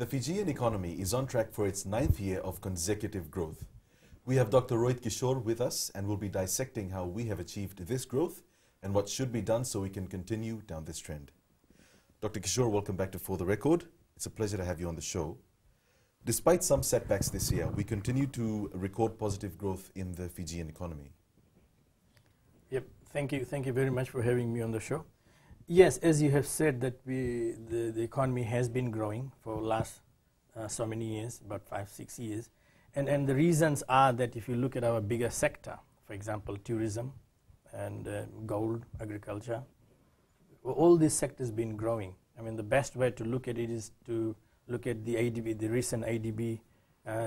The Fijian economy is on track for its 9th year of consecutive growth. We have Dr. Rohit Kishore with us and will be dissecting how we have achieved this growth and what should be done so we can continue down this trend. Dr. Kishore, welcome back to For the Record. It's a pleasure to have you on the show. Despite some setbacks this year, we continue to record positive growth in the Fijian economy. Yep, thank you. Thank you very much for having me on the show. Yes, as you have said, that the economy has been growing for last so many years, about 5-6 years. And the reasons are that if you look at our bigger sector, for example, tourism and gold, agriculture, all these sectors been growing. I mean, the best way to look at it is to look at the ADB, the recent ADB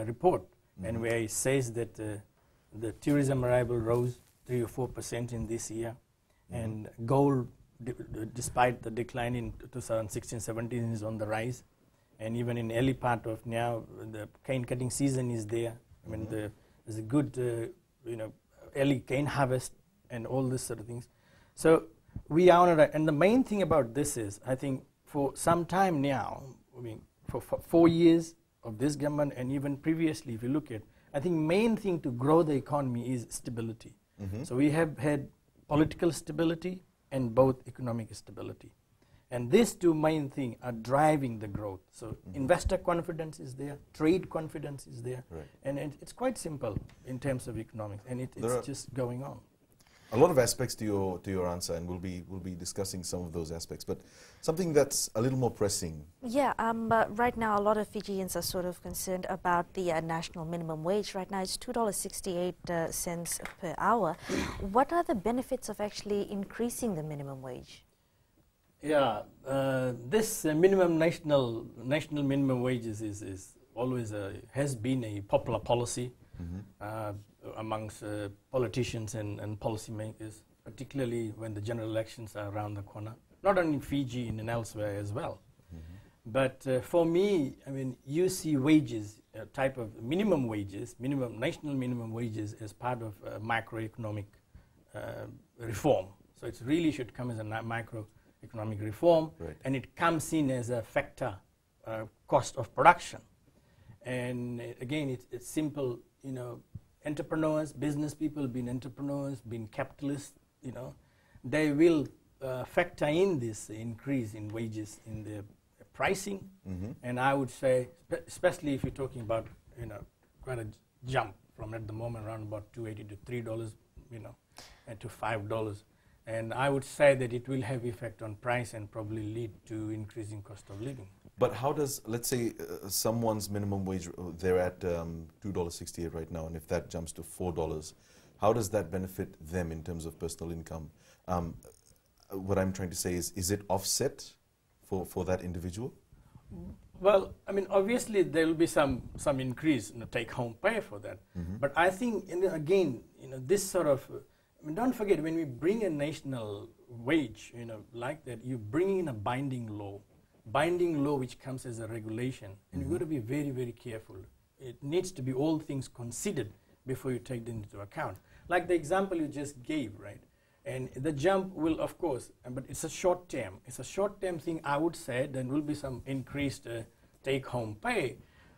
report, and where it says that the tourism arrival rose 3 or 4% in this year, and gold, despite the decline in 2016-17, is on the rise, and even in early part of now, the cane cutting season is there. I mean, there's a good, early cane harvest and all this sort of things. So we are on it, and the main thing about this is, I think, for some time now, I mean, for 4 years of this government, and even previously, if you look at, I think main thing to grow the economy is stability. So we have had political stability and both economic stability. And these two main things are driving the growth. So investor confidence is there, trade confidence is there, and it's quite simple in terms of economics, and it's just going on. A lot of aspects to your answer, and we'll be discussing some of those aspects. But something that's a little more pressing. Yeah, right now a lot of Fijians are sort of concerned about the national minimum wage. Right now it's $2.68 per hour. What are the benefits of actually increasing the minimum wage? Yeah, this national minimum wages is always has been a popular policy. Amongst politicians and policymakers, particularly when the general elections are around the corner, not only in Fiji and elsewhere as well. But for me, I mean, you see wages, type of minimum wages, national minimum wages as part of macroeconomic reform. So it really should come as a macroeconomic reform, and it comes in as a factor, cost of production. And again, it's simple, entrepreneurs, business people, being entrepreneurs, being capitalists, they will factor in this increase in wages in the pricing. And I would say, especially if you're talking about, quite a jump from at the moment around about $2.80 to $3, and to $5. And I would say that it will have effect on price and probably lead to increasing cost of living. But how does, let's say, someone's minimum wage, they're at $2.68 right now, and if that jumps to $4, how does that benefit them in terms of personal income? What I'm trying to say is it offset for that individual? Well, I mean, obviously there will be some increase in the take-home pay for that. But I think, again, this sort of, I mean, don't forget, when we bring a national wage, like that, you bring in a binding law which comes as a regulation, and you've got to be very, very careful. It needs to be all things considered before you take them into account. Like the example you just gave, right? And the jump will, of course, but it's a short term. It's a short term thing, I would say. There will be some increased take-home pay.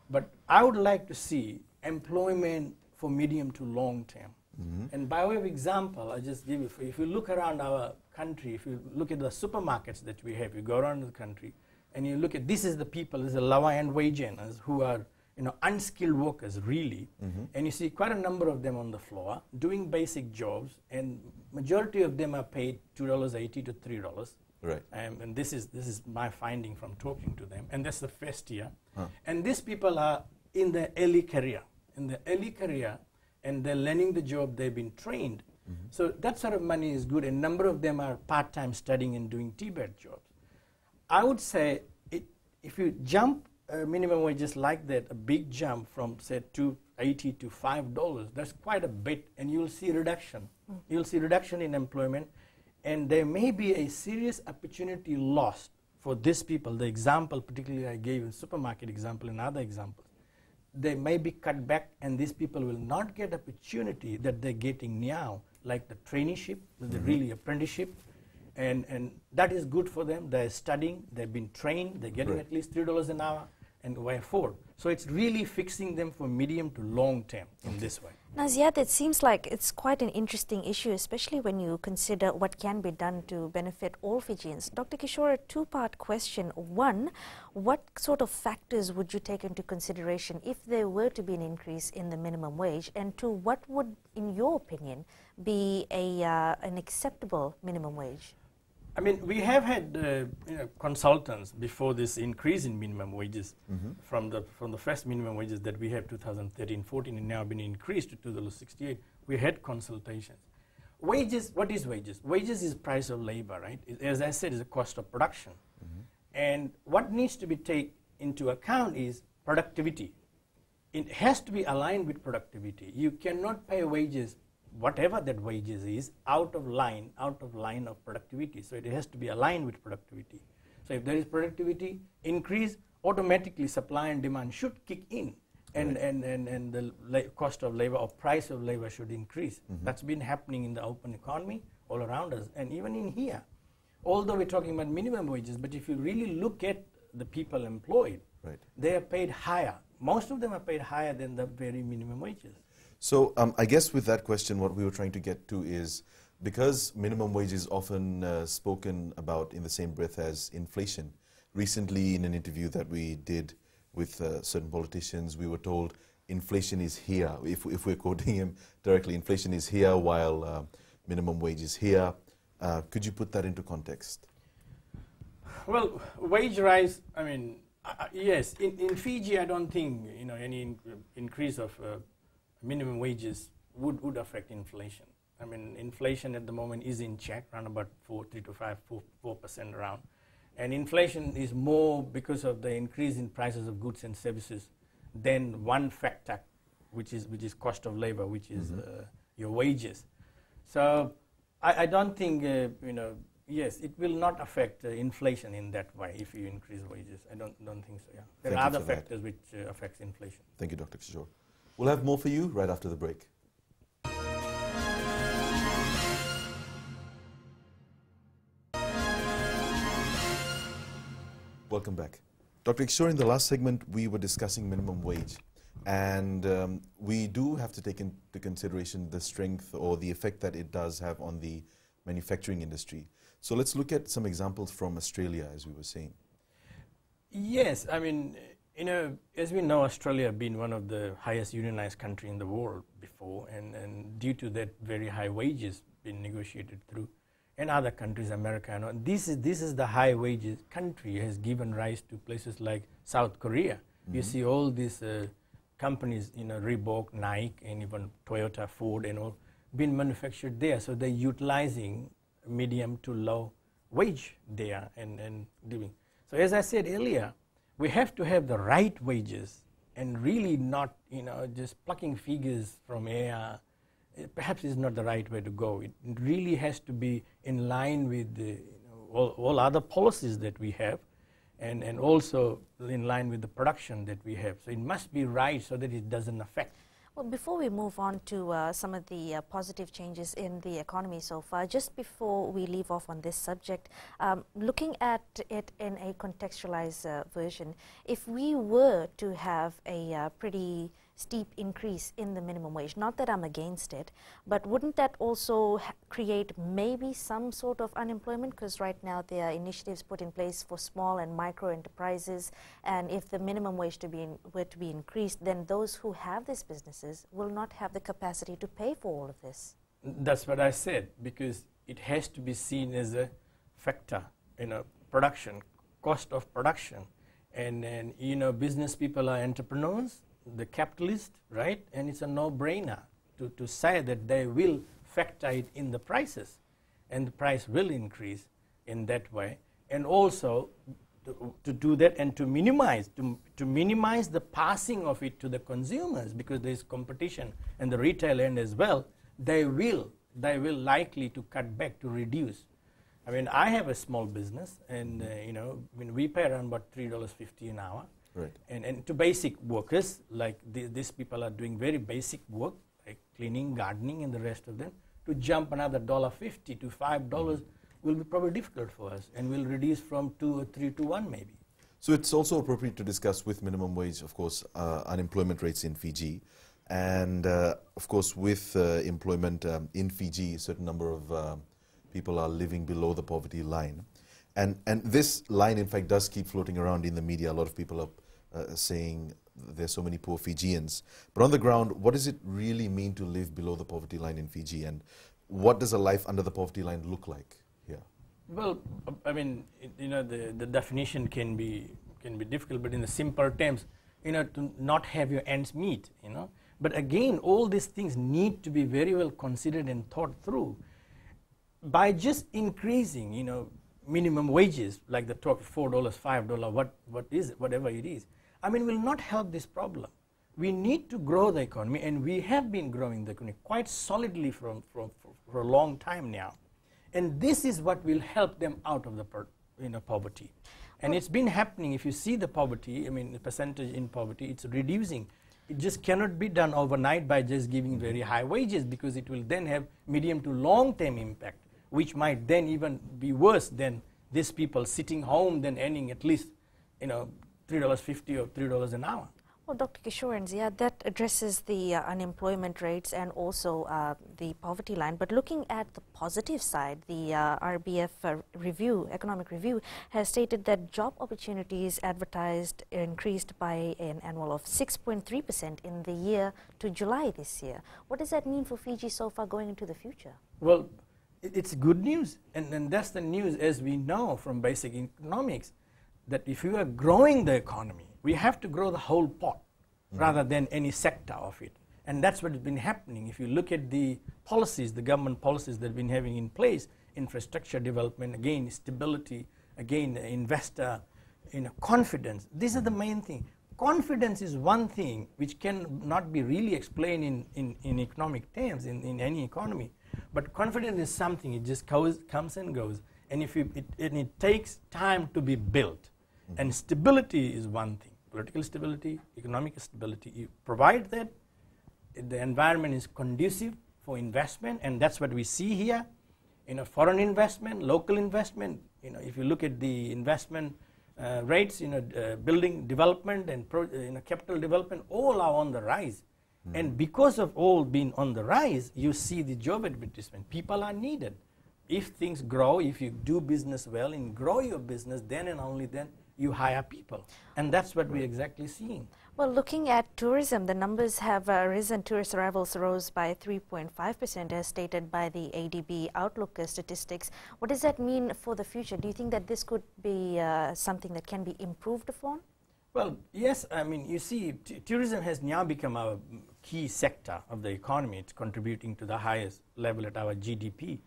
But I would like to see employment for medium to long term. And by way of example, I just give you, if you look around our country, if you look at the supermarkets that we have, you go around the country, and you look at, this is the people, this is the lower-end wage earners who are, unskilled workers, really. And you see quite a number of them on the floor doing basic jobs, and majority of them are paid $2.80 to $3. Right. And this is my finding from talking to them, and that's the first year. And these people are in the early career, and they're learning the job, they've been trained. So that sort of money is good, and a number of them are part-time studying and doing T-bed jobs. I would say if you jump minimum wages like that, a big jump from, say, $2.80 to $5, that's quite a bit, and you'll see reduction. You'll see reduction in employment, and there may be a serious opportunity lost for these people. The example, particularly I gave, a supermarket example and other examples, they may be cut back, and these people will not get opportunity that they're getting now, like the traineeship, the really apprenticeship, and that is good for them. They're studying, they've been trained, they're getting at least $3 an hour, and why 4. So it's really fixing them for medium to long term in this way. Now, Ziad, it seems like it's quite an interesting issue, especially when you consider what can be done to benefit all Fijians. Dr. Kishore, a two-part question. One, what sort of factors would you take into consideration if there were to be an increase in the minimum wage? And two, what would, in your opinion, be an acceptable minimum wage? I mean, we have had consultants before this increase in minimum wages from the first minimum wages that we have 2013-14 and now been increased to $2.68. We had consultations. Wages, what is wages? Wages is price of labor, right? As I said, it's a cost of production. And what needs to be taken into account is productivity. It has to be aligned with productivity. You cannot pay wages, whatever that wages is, out of line of productivity. So it has to be aligned with productivity. So if there is productivity increase, automatically supply and demand should kick in, and the cost of labor or price of labor should increase. That's been happening in the open economy all around us, and even in here. Although we're talking about minimum wages, but if you really look at the people employed, they are paid higher. Most of them are paid higher than the very minimum wages. So I guess with that question, what we were trying to get to is, because minimum wage is often spoken about in the same breath as inflation. Recently, in an interview that we did with certain politicians, we were told inflation is here. If we're quoting him directly, inflation is here while minimum wage is here. Could you put that into context? Well, wage rise, I mean, yes, in Fiji, I don't think any increase of minimum wages would affect inflation. I mean, inflation at the moment is in check, around about 4% around. And inflation is more because of the increase in prices of goods and services than one factor, which is cost of labor, which is your wages. So I don't think, yes, it will not affect inflation in that way if you increase wages. I don't think so, yeah. There are other factors which affects inflation. Thank you, Dr. Kishore. We'll have more for you right after the break. Welcome back. Dr. Kishore, in the last segment, we were discussing minimum wage. And we do have to take into consideration the strength or the effect that it does have on the manufacturing industry. So let's look at some examples from Australia, as we were saying. Yes, I mean, as we know, Australia has been one of the highest unionized country in the world before, and due to that, very high wages been negotiated through. And other countries, America, and this is the high wages country has given rise to places like South Korea. You see all these companies, Reebok, Nike, and even Toyota, Ford, and all, been manufactured there. So they're utilizing medium to low wage there and living. So as I said earlier, we have to have the right wages and really not, just plucking figures from air. Perhaps is not the right way to go. It really has to be in line with the, all other policies that we have, and also in line with the production that we have. So it must be right so that it doesn't affect. Well, before we move on to some of the positive changes in the economy so far, just before we leave off on this subject, looking at it in a contextualized version, if we were to have a pretty steep increase in the minimum wage, not that I'm against it, but wouldn't that also create maybe some sort of unemployment? Because right now there are initiatives put in place for small and micro enterprises, and if the minimum wage were to be increased, then those who have these businesses will not have the capacity to pay for all of this. That's what I said, because it has to be seen as a factor, production, cost of production, and business people are entrepreneurs, the capitalist, right? And it's a no-brainer to say that they will factor it in the prices, and the price will increase in that way. And also to do that and to minimize the passing of it to the consumers, because there's competition and the retail end as well. They will likely to cut back, to reduce. I mean, I have a small business, and we pay around about $3.50 an hour. Right. And to basic workers, like these people are doing very basic work, like cleaning, gardening, and the rest of them, to jump another $1.50 to $5 will be probably difficult for us, and will reduce from 2 or 3 to 1 maybe. So it's also appropriate to discuss with minimum wage, of course, unemployment rates in Fiji. And of course, with employment in Fiji, a certain number of people are living below the poverty line. And this line, in fact, does keep floating around in the media. A lot of people are saying there's so many poor Fijians. But on the ground, what does it really mean to live below the poverty line in Fiji? And what does a life under the poverty line look like here? Well, I mean, the definition can be difficult, but in the simple terms, to not have your ends meet, But again, all these things need to be very well considered and thought through. By just increasing, minimum wages, like the talk $4, $5, what is it, whatever it is, I mean, will not help this problem. We need to grow the economy, and we have been growing the economy quite solidly for a long time now. And this is what will help them out of the poverty. And it's been happening. If you see the poverty, I mean, the percentage in poverty, it's reducing. It just cannot be done overnight by just giving very high wages, because it will then have medium to long-term impact, which might then even be worse than these people sitting home then earning at least, $3.50 or $3 an hour. Well, Dr. Kishore and Zia, that addresses the unemployment rates and also the poverty line. But looking at the positive side, the RBF economic review, has stated that job opportunities advertised increased by an annual of 6.3% in the year to July this year. What does that mean for Fiji so far going into the future? Well, it's good news. And that's the news, as we know from basic economics, that if you are growing the economy, we have to grow the whole pot rather than any sector of it. And that's what has been happening. If you look at the policies, the government policies that have been having in place, infrastructure development, again, stability, again, investor, confidence. These are the main thing. Confidence is one thing which can not be really explained in economic terms, in any economy. But confidence is something, it just comes and goes. And it takes time to be built. And stability is one thing. Political stability, economic stability. You provide that, the environment is conducive for investment, and that's what we see here. Foreign investment, local investment. If you look at the investment rates, building development and capital development, all are on the rise. And because of all being on the rise, you see the job advertisement. People are needed. If things grow, if you do business well and grow your business, then and only then you hire people. And that's what we're exactly seeing. Well, looking at tourism, the numbers have risen. Tourist arrivals rose by 3.5% as stated by the ADB Outlook statistics. What does that mean for the future? Do you think that this could be something that can be improved upon? Well, yes. I mean, you see, tourism has now become a key sector of the economy. It's contributing to the highest level at our GDP.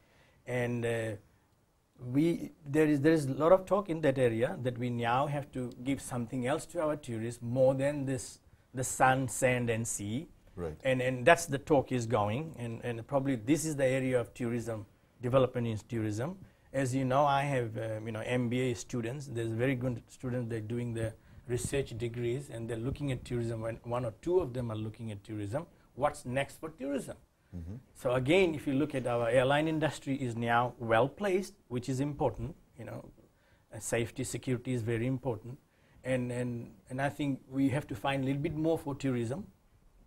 And there is a lot of talk in that area that we now have to give something else to our tourists more than the sun, sand, and sea. Right. And that's the talk is going. And probably this is the area of tourism, development in tourism. As you know, I have MBA students. There's very good students. They're doing their research degrees, and they're looking at tourism. One or two of them are looking at tourism. What's next for tourism? So again, if you look at our airline industry is now well placed, which is important. Safety, security is very important, and I think we have to find a little bit more for tourism.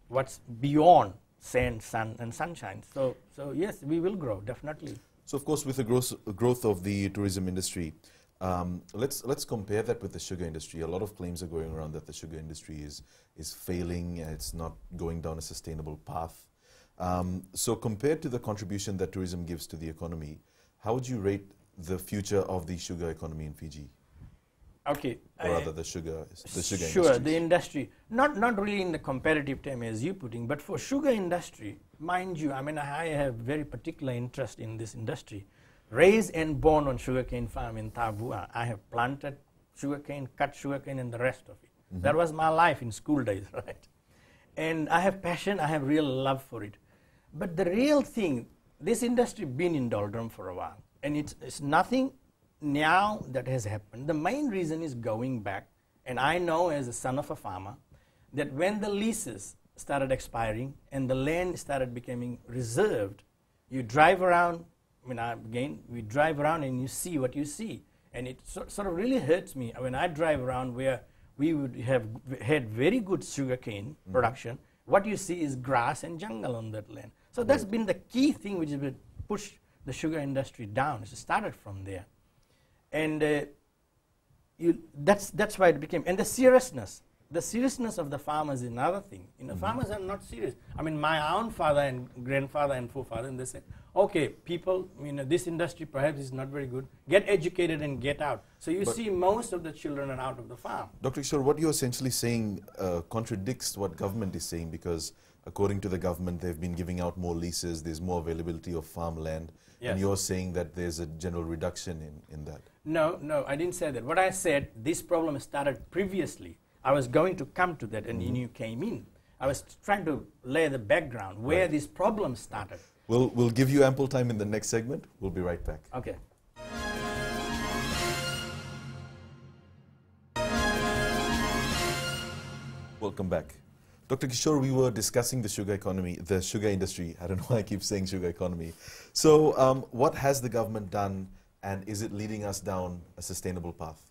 What's beyond sand, sun, and sunshine? So yes, we will grow definitely. So of course, with the growth of the tourism industry, let's compare that with the sugar industry. A lot of claims are going around that the sugar industry is failing. It's not going down a sustainable path. So compared to the contribution that tourism gives to the economy, how would you rate the future of the sugar economy in Fiji? Okay. Or rather the sugar industry. Sure, the industry. Not really in the comparative term as you putting, but for sugar industry, mind you, I mean, I have very particular interest in this industry. Raised and born on sugarcane farm in Tabua. I have planted sugarcane, cut sugarcane, and the rest of it. That was my life in school days, right? And I have passion, I have real love for it. But the real thing, this industry been in doldrum for a while, and it's nothing now that has happened. The main reason is going back, and I know as a son of a farmer, that when the leases started expiring and the land started becoming reserved, you drive around, we drive around and you see what you see. And it sort of really hurts me when I drive around where we would have had very good sugarcane production. What you see is grass and jungle on that land. So that's been the key thing which has pushed the sugar industry down. It started from there. And that's why it became, and the seriousness of the farmers is another thing. Farmers are not serious. I mean, my own father and grandfather and forefather, and they said, okay, people, this industry perhaps is not very good. Get educated and get out. So you see most of the children are out of the farm. Dr. Kishore, what you're essentially saying contradicts what government is saying, because according to the government, they've been giving out more leases, there's more availability of farmland, and you're saying that there's a general reduction in that. No, I didn't say that. What I said, this problem started previously. I was going to come to that, and you came in. I was trying to lay the background where this problem started. We'll give you ample time in the next segment. We'll be right back. Okay. Welcome back. Dr. Kishore, we were discussing the sugar economy, the sugar industry. I don't know why I keep saying sugar economy. So what has the government done, and is it leading us down a sustainable path?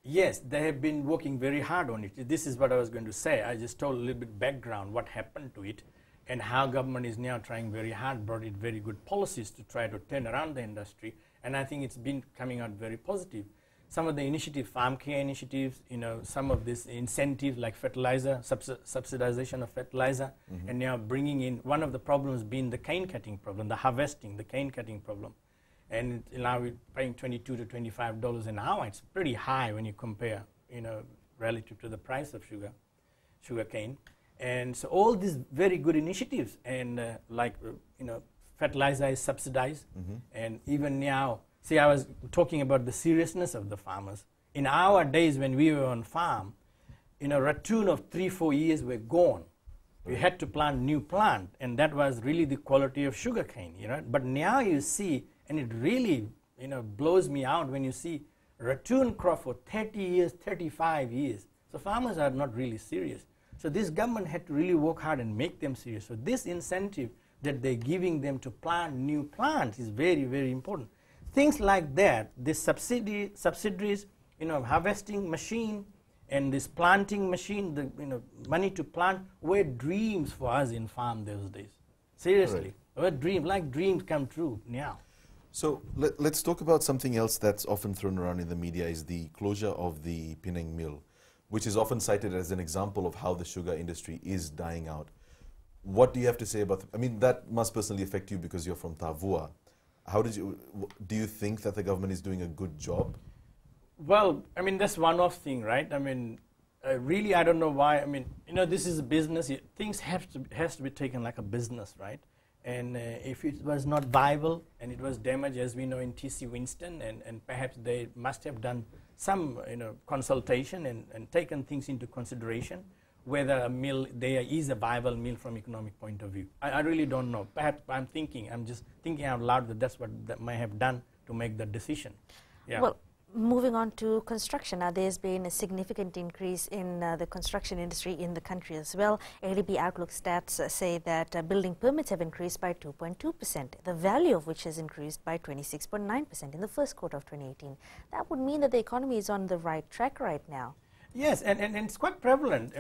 Yes, they have been working very hard on it. This is what I was going to say. I just told a little bit background, what happened to it, and how government is now trying very hard, brought in very good policies to try to turn around the industry. And I think it's been coming out very positive. Some of the initiatives, farm care initiatives, some of these incentives like fertilizer, subsidization of fertilizer, and now bringing in, one of the problems being the cane cutting problem, the harvesting, the cane cutting problem. And now we're paying $22 to $25 an hour. It's pretty high when you compare, relative to the price of sugar cane. And so all these very good initiatives, and fertilizer is subsidized, and even now, see, I was talking about the seriousness of the farmers. In our days when we were on farm, ratoon of 3-4 years were gone. We had to plant new plant, and that was really the quality of sugar cane, But now you see, and it really, blows me out when you see ratoon crop for 30 years, 35 years. So farmers are not really serious. So this government had to really work hard and make them serious. So this incentive that they're giving them to plant new plants is very, very important. Things like that, this subsidies, harvesting machine and this planting machine, the money to plant, were dreams for us in farm those days. Seriously, were dreams come true now. So let's talk about something else that's often thrown around in the media, is the closure of the Penang mill, which is often cited as an example of how the sugar industry is dying out. What do you have to say about that must personally affect you because you're from Tavua. Do you think that the government is doing a good job? Well, that's one-off thing, right? Really, I don't know why. This is a business. Things has to be taken like a business, right? And if it was not viable and it was damaged, as we know in TC Winston, and perhaps they must have done some consultation and taken things into consideration, whether a mill there is a viable mill from economic point of view. I really don't know. Perhaps I'm just thinking out loud that that's what that may have done to make that decision. Yeah. Well, moving on to construction, now there's been a significant increase in the construction industry in the country as well. ADB Outlook stats say that building permits have increased by 2.2%, the value of which has increased by 26.9% in the first quarter of 2018. That would mean that the economy is on the right track right now. Yes, and it's quite prevalent.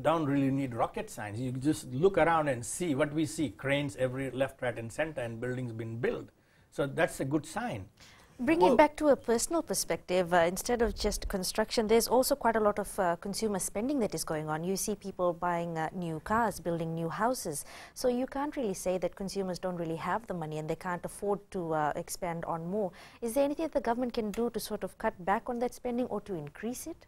Don't really need rocket science. You just look around and see what we see, cranes every left, right, and center, and buildings being built. So that's a good sign. Bringing it back to a personal perspective, instead of just construction, there's also quite a lot of consumer spending that is going on. You see people buying new cars, building new houses. So you can't really say that consumers don't really have the money and they can't afford to expand on more. Is there anything that the government can do to sort of cut back on that spending or to increase it?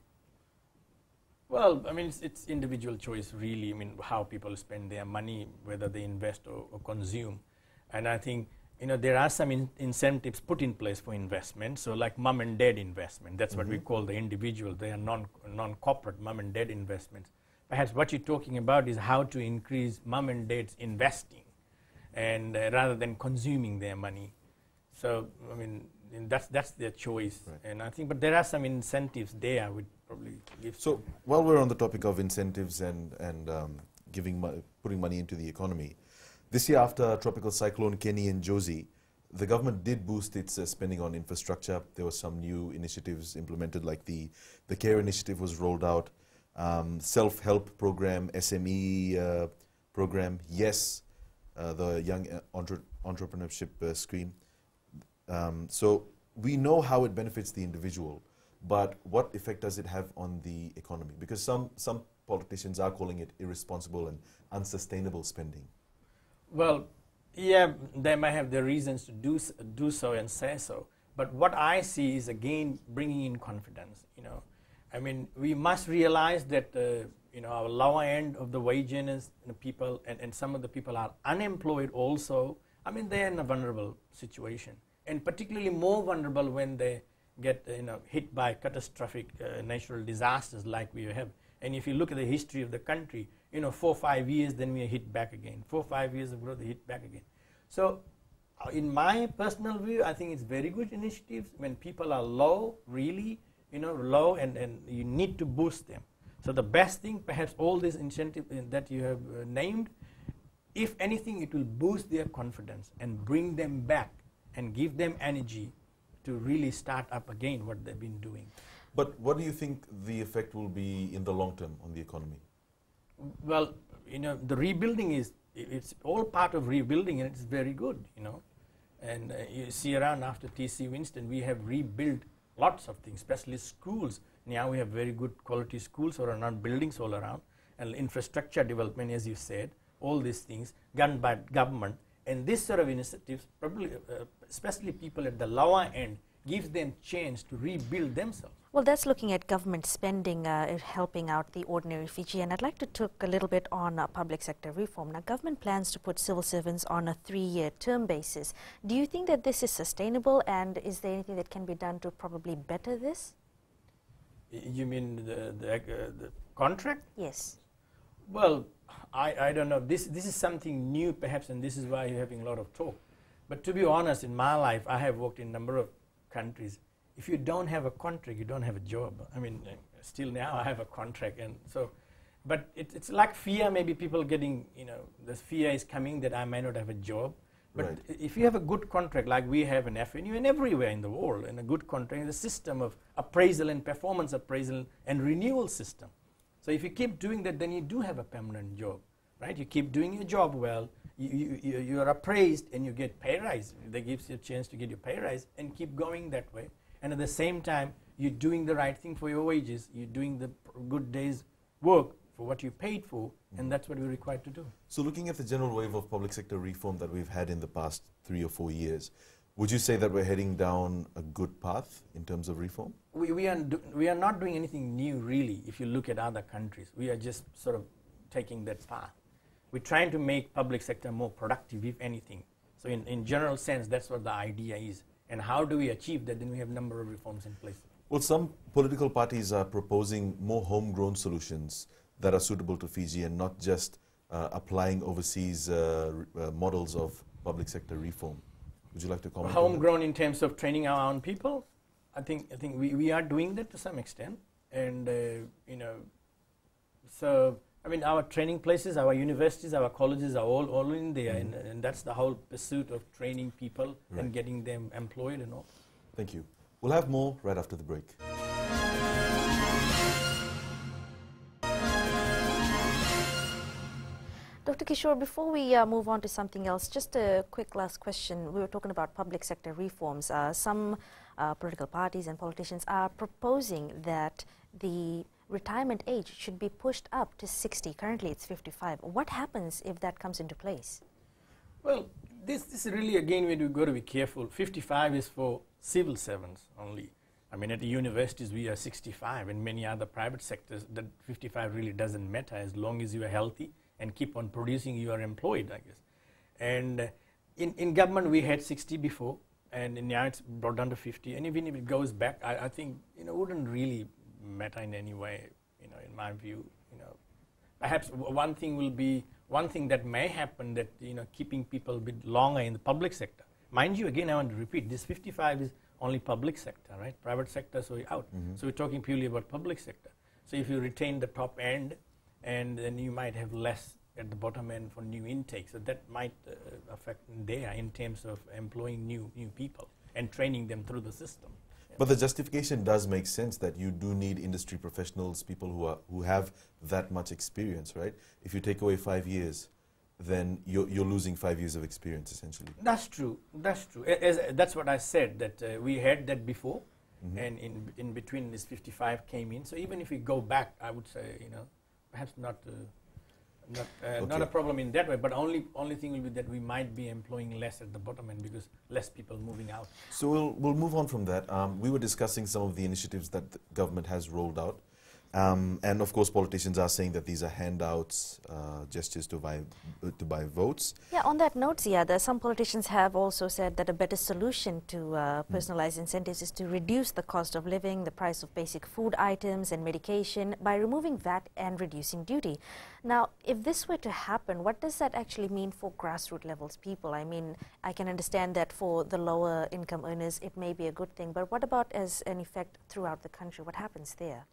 Well, it's individual choice, really. How people spend their money, whether they invest or consume. And I think, there are some incentives put in place for investment. So like mom and dad investment, that's what we call the individual. They are non-corporate mom and dad investments. Perhaps what you're talking about is how to increase mom and dad's investing, and rather than consuming their money. So, that's their choice. Right. And I think, but there are some incentives there. Would probably give. So while we're on the topic of incentives and putting money into the economy, this year after Tropical Cyclone Kenny and Josie, the government did boost its spending on infrastructure. There were some new initiatives implemented, like the CARE initiative was rolled out, self-help program, SME program, YES, the Young Entrepreneurship Scheme. So we know how it benefits the individual, but what effect does it have on the economy? Because some politicians are calling it irresponsible and unsustainable spending. Well, yeah, they might have their reasons to do so and say so. But what I see is, again, bringing in confidence. I mean, we must realize that our lower end of the wage earners, people, and some of the people are unemployed also. I mean, they're in a vulnerable situation, and particularly more vulnerable when they get hit by catastrophic natural disasters like we have. And if you look at the history of the country, 4 or 5 years, then we are hit back again. 4 or 5 years of growth, hit back again. So in my personal view, I think it's very good initiatives when people are low, really, low, and you need to boost them. So the best thing, perhaps all these incentives that you have named, if anything, it will boost their confidence and bring them back and give them energy to really start up again what they've been doing. But what do you think the effect will be in the long term on the economy? Well, the rebuilding it's all part of rebuilding, and it's very good, And you see around after T.C. Winston, we have rebuilt lots of things, especially schools. Now we have very good quality schools or around buildings all around, and infrastructure development, as you said, all these things done by government. And this sort of initiatives, probably, especially people at the lower end, gives them chance to rebuild themselves. Well, that's looking at government spending, helping out the ordinary Fijian. I'd like to talk a little bit on public sector reform. Now, government plans to put civil servants on a 3-year term basis. Do you think that this is sustainable, and is there anything that can be done to probably better this? You mean the contract? Yes. Well, I don't know. This is something new, perhaps, and this is why you're having a lot of talk. But to be honest, in my life, I have worked in a number of countries. If you don't have a contract, you don't have a job. I mean, still now I have a contract, and so, but it's like fear. Maybe people getting, the fear is coming that I may not have a job. But right. If you have a good contract, like we have in FNU and everywhere in the world, and a good contract, the system of appraisal and performance appraisal and renewal system. So if you keep doing that, then you do have a permanent job, right? You keep doing your job well. You are appraised and you get pay rise. That gives you a chance to get your pay rise and keep going that way. And at the same time, you're doing the right thing for your wages. You're doing the good day's work for what you paid for, and that's what we're required to do. So looking at the general wave of public sector reform that we've had in the past 3 or 4 years, would you say that we're heading down a good path in terms of reform? We are not doing anything new, really, if you look at other countries. We are just sort of taking that path. We're trying to make public sector more productive, if anything. So in general sense, that's what the idea is. And how do we achieve that? Then we have a number of reforms in place. Well, some political parties are proposing more homegrown solutions that are suitable to Fiji and not just applying overseas models of public sector reform. Would you like to comment? Homegrown in terms of training our own people? I think we are doing that to some extent. And, so, I mean, our training places, our universities, our colleges are all in there, and that's the whole pursuit of training people and getting them employed and all. Thank you. We'll have more right after the break. Dr. Kishore, before we move on to something else, just a quick last question. We were talking about public sector reforms. Some political parties and politicians are proposing that the retirement age should be pushed up to 60. Currently, it's 55. What happens if that comes into place? Well, this is really, again, we've got to be careful. 55 is for civil servants only. I mean, at the universities, we are 65. In many other private sectors, that 55 really doesn't matter as long as you are healthy and keep on producing, you are employed, I guess. And in government, we had 60 before, and now it's brought down to 50. And even if it goes back, I think, wouldn't really matter in any way, in my view. Perhaps one thing that may happen that, keeping people a bit longer in the public sector. Mind you, again, I want to repeat, this 55 is only public sector, right? Private sector, so you're out. So we're talking purely about public sector. So if you retain the top end, and then you might have less at the bottom end for new intake. So that might affect there in terms of employing new people and training them through the system. But the justification does make sense that you do need industry professionals, people who have that much experience, right? If you take away 5 years, then you're losing 5 years of experience, essentially. That's true. That's true. That's what I said, that we had that before, and in between this 55 came in. So even if we go back, I would say, perhaps not a problem in that way, but only thing will be that we might be employing less at the bottom end because less people moving out. So we'll move on from that. We were discussing some of the initiatives that the government has rolled out. And of course, politicians are saying that these are handouts, gestures to buy votes. Yeah, on that note, Ziada, some politicians have also said that a better solution to personalized incentives is to reduce the cost of living, the price of basic food items and medication by removing VAT and reducing duty. Now, if this were to happen, what does that actually mean for grassroots levels people? I mean, I can understand that for the lower income earners, it may be a good thing, but what about as an effect throughout the country? What happens there?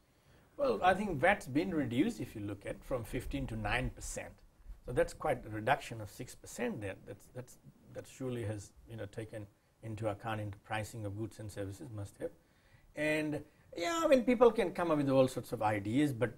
Well, I think VAT's been reduced, if you look at, from 15 to 9%. So that's quite a reduction of 6% there. That surely has taken into account into pricing of goods and services, must have. And yeah, I mean, people can come up with all sorts of ideas, but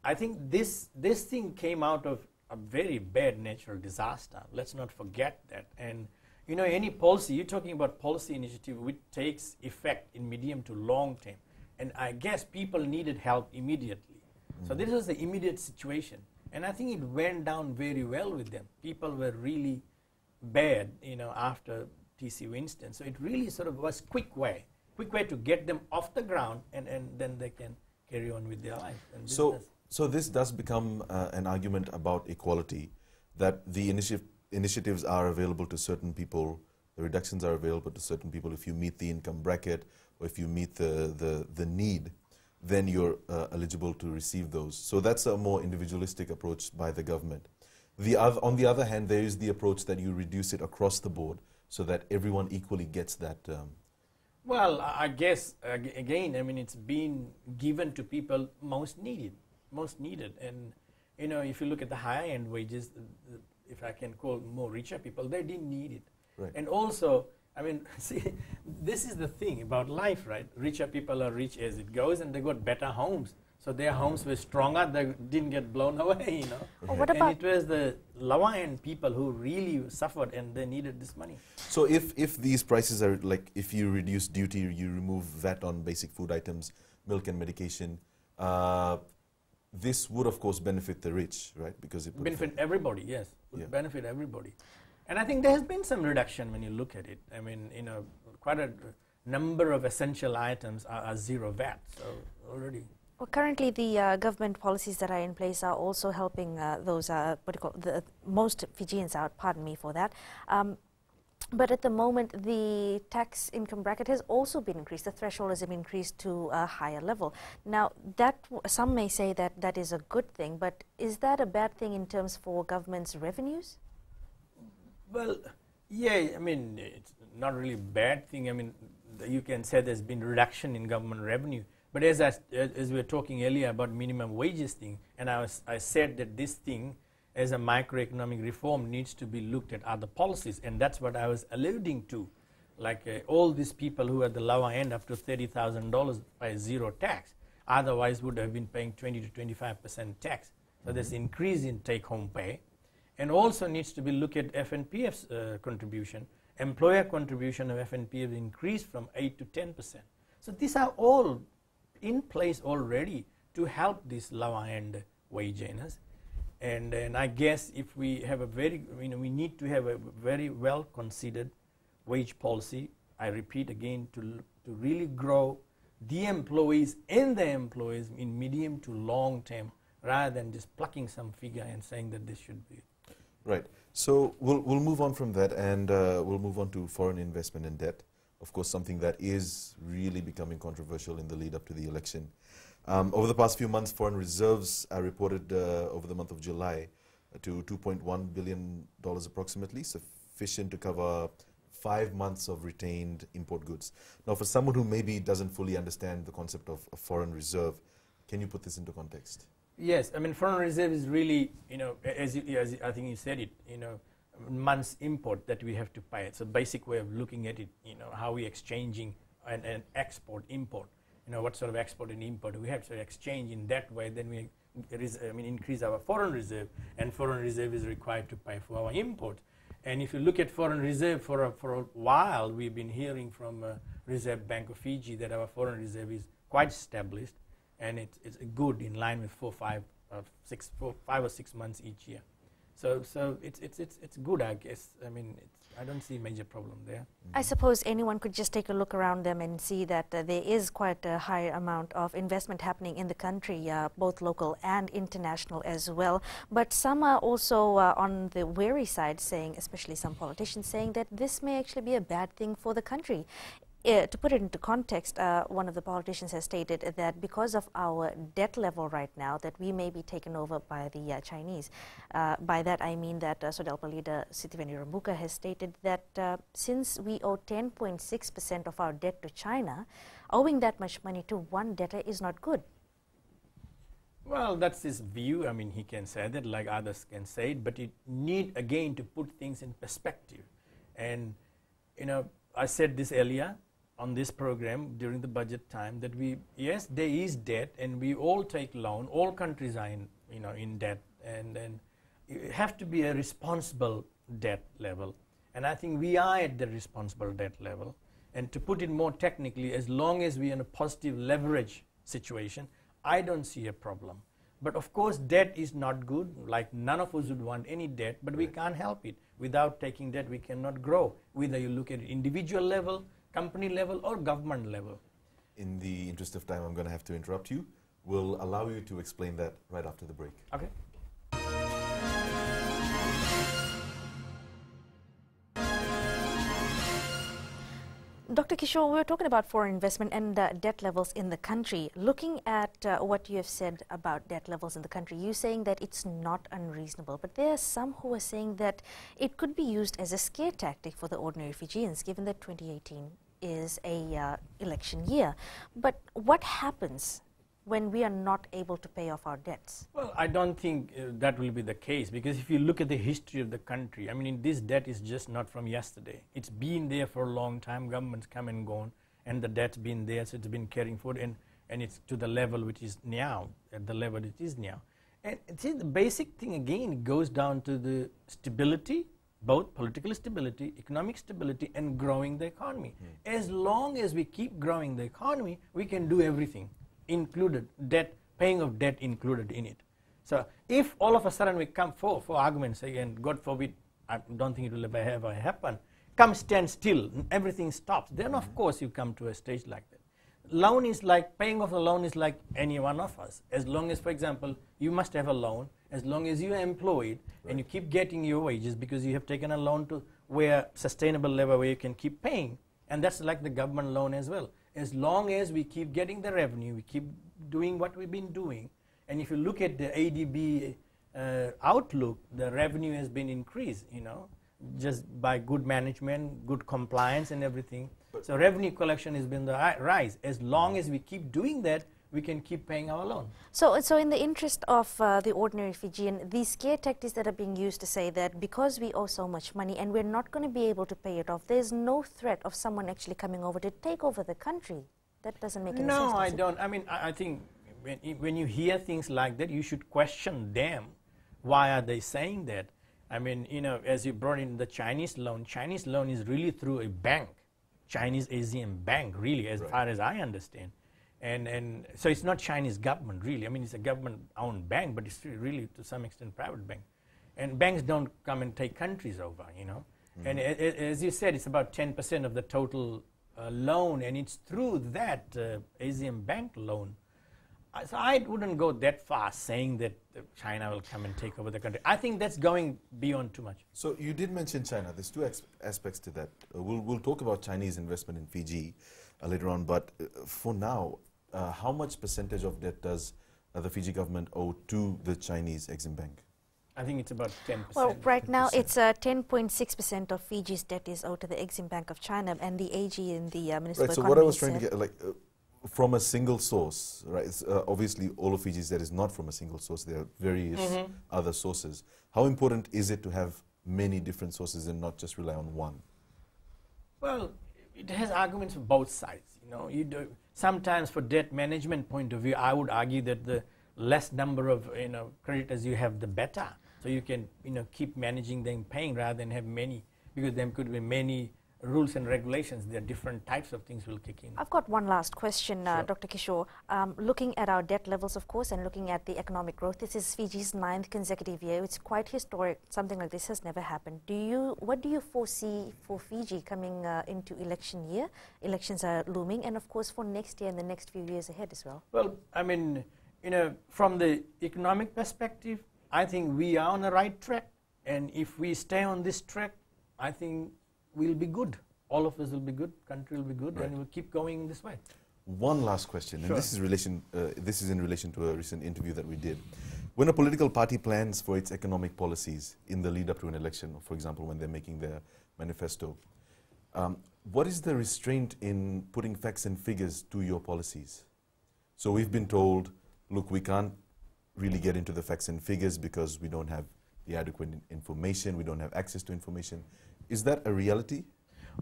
I think this thing came out of a very bad natural disaster. Let's not forget that. And any policy, you're talking about policy initiative which takes effect in medium to long term. And I guess people needed help immediately. So this was the immediate situation. And I think it went down very well with them. People were really bad, after TC Winston. So it really sort of was quick way to get them off the ground, and then they can carry on with their life and business. So this does become an argument about equality, that the initiatives are available to certain people, the reductions are available to certain people if you meet the income bracket, or if you meet the need, then you're eligible to receive those. So that's a more individualistic approach by the government. On the other hand, there is the approach that you reduce it across the board so that everyone equally gets that. Well, I guess, again, I mean, it's been given to people most needed. And, if you look at the higher end wages, if I can call more richer people, they didn't need it. Right. And also, I mean, see, this is the thing about life, right? Richer people are rich as it goes, and they got better homes. So their homes were stronger, they didn't get blown away, Well, what about and it was the lower end people who really suffered, and they needed this money. So if these prices are, like, if you reduce duty, you remove VAT on basic food items, milk and medication, this would, of course, benefit the rich, right? Because it would benefit everybody, yes. Would benefit everybody. And I think there has been some reduction when you look at it. I mean, quite a number of essential items are zero VAT, so already. Well, currently the government policies that are in place are also helping those, the most Fijians out, pardon me for that. But at the moment, the tax income bracket has also been increased. The threshold has been increased to a higher level. Now, some may say that that is a good thing, but is that a bad thing in terms for government's revenues? Well, yeah, I mean, it's not really a bad thing. I mean, you can say there's been reduction in government revenue. But as we were talking earlier about minimum wages thing, and I said that this thing, as a macroeconomic reform, needs to be looked at other policies, and that's what I was alluding to. Like all these people who are at the lower end up to $30,000 by zero tax, otherwise would have been paying 20 to 25% tax. So there's increase in take-home pay. And also needs to be looked at FNPF's contribution. Employer contribution of FNPF increased from 8 to 10%. So these are all in place already to help these lower end wage earners. And I guess if we have we need to have a very well considered wage policy, I repeat again, to really grow the employees and the employees in medium to long term, rather than just plucking some figure and saying that this should be. Right. So we'll move on from that, and we'll move on to foreign investment and debt. Of course, something that is really becoming controversial in the lead up to the election. Over the past few months, foreign reserves are reported over the month of July to $2.1 billion approximately, sufficient to cover 5 months of retained import goods. Now, for someone who maybe doesn't fully understand the concept of a foreign reserve, can you put this into context? Yes, I mean foreign reserve is really, as I think you said it, months import that we have to pay. It's a basic way of looking at it, how we exchanging and export, import. What sort of export and import we have to exchange in that way, then we increase our foreign reserve, and foreign reserve is required to pay for our import. And if you look at foreign reserve for a while, we've been hearing from Reserve Bank of Fiji that our foreign reserve is quite established, and it's good, in line with 5 or 6 months each year. So it's good, I guess. I mean, I don't see a major problem there. I suppose anyone could just take a look around them and see that there is quite a high amount of investment happening in the country, both local and international as well. But some are also on the wary side, saying, especially some politicians, saying that this may actually be a bad thing for the country. To put it into context, one of the politicians has stated that because of our debt level right now, that we may be taken over by the Chinese. By that I mean that SODELPA leader Sitiveni Rabuka has stated that since we owe 10.6% of our debt to China, owing that much money to one debtor is not good. Well, that's his view. I mean, he can say that like others can say it, but you need, again, to put things in perspective. And, I said this earlier on this program during the budget time that yes, there is debt, and we all take loan. All countries are in debt, and you have to be a responsible debt level. And I think we are at the responsible debt level. And to put it more technically, as long as we're in a positive leverage situation, I don't see a problem. But of course, debt is not good. Like, none of us would want any debt, but we can't help it. Without taking debt, we cannot grow. Whether you look at individual level, company level, or government level. In the interest of time, I'm going to have to interrupt you. We'll allow you to explain that right after the break. Okay. Dr. Kishore, we were talking about foreign investment and debt levels in the country. Looking at what you have said about debt levels in the country, you're saying that it's not unreasonable, but there are some who are saying that it could be used as a scare tactic for the ordinary Fijians, given that 2018 is a election year. But what happens when we are not able to pay off our debts? Well, I don't think that will be the case, because if you look at the history of the country, I mean, this debt is just not from yesterday. It's been there for a long time. Governments come and gone, and the debt's been there, so it's been carrying forward, and it's to the level which is now, at the level it is now. And see, the basic thing, again, goes down to the stability, both political stability, economic stability, and growing the economy. As long as we keep growing the economy, we can do everything, included debt, paying of debt included in it. So if all of a sudden we come for argument's sake, and God forbid, I don't think it will ever happen, come stand still, everything stops, then of course you come to a stage like that. Loan is like, paying off a loan is like any one of us. As long as, for example, you must have a loan, as long as you are employed, and you keep getting your wages because you have taken a loan to where sustainable level where you can keep paying, and that's like the government loan as well. As long as we keep getting the revenue, we keep doing what we've been doing, and if you look at the ADB outlook, the revenue has been increased, just by good management, good compliance and everything. So revenue collection has been the rise. As long as we keep doing that, we can keep paying our loan. So in the interest of the ordinary Fijian, these scare tactics that are being used to say that because we owe so much money and we're not going to be able to pay it off, there's no threat of someone actually coming over to take over the country. That doesn't make any sense. No, I don't. I mean, I think when you hear things like that, you should question them. Why are they saying that? I mean, as you brought in the Chinese loan is really through a bank, Chinese Exim bank, really, as far as I understand. And so it's not Chinese government, really. I mean, it's a government-owned bank, but it's really, to some extent, private bank. And banks don't come and take countries over, And as you said, it's about 10% of the total loan, and it's through that Exim bank loan. So I wouldn't go that far saying that China will come and take over the country. I think that's going beyond too much. So you did mention China. There's two aspects to that. We'll talk about Chinese investment in Fiji later on, but for now, how much percentage of debt does the Fiji government owe to the Chinese Exim Bank? I think it's about 10%. Well, right now it's 10.6% of Fiji's debt is owed to the Exim Bank of China, and the AG in the Municipal Economy. Right, so what I was trying to get, from a single source, right? Obviously, all of Fiji's that is not from a single source. There are various other sources. How important is it to have many different sources and not just rely on one? Well, it has arguments for both sides. You know, sometimes for debt management point of view, I would argue that the less number of creditors you have, the better. So you can keep managing them paying rather than have many, because there could be many rules and regulations. There are different types of things will kick in. I've got one last question, Sure. Dr. Kishore. Looking at our debt levels, of course, and looking at the economic growth, this is Fiji's 9th consecutive year. It's quite historic. Something like this has never happened. What do you foresee for Fiji coming into election year? Elections are looming, and of course for next year and the next few years ahead as well. Well, I mean, from the economic perspective, I think we are on the right track. And if we stay on this track, I think we'll be good. All of us will be good, country will be good, Right. and we'll keep going this way. One last question, Sure. and this is in relation to a recent interview that we did. When a political party plans for its economic policies in the lead up to an election, for example, when they're making their manifesto, what is the restraint in putting facts and figures to your policies? So we've been told, look, we can't really get into the facts and figures because we don't have the adequate information, we don't have access to information. Is that a reality?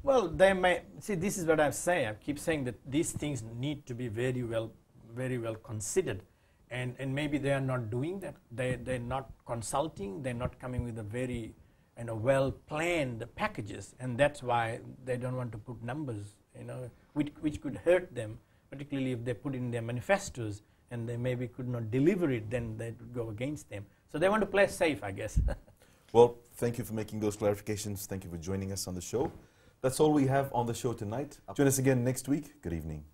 Well, they may see. This is what I say. I keep saying that these things need to be very well considered, and maybe they are not doing that. They're not consulting. They're not coming with a very well planned packages, and that's why they don't want to put numbers, which could hurt them, particularly if they put in their manifestos and they maybe could not deliver it. Then that would go against them. So they want to play safe, I guess. Well, thank you for making those clarifications. Thank you for joining us on the show. That's all we have on the show tonight. Join us again next week. Good evening.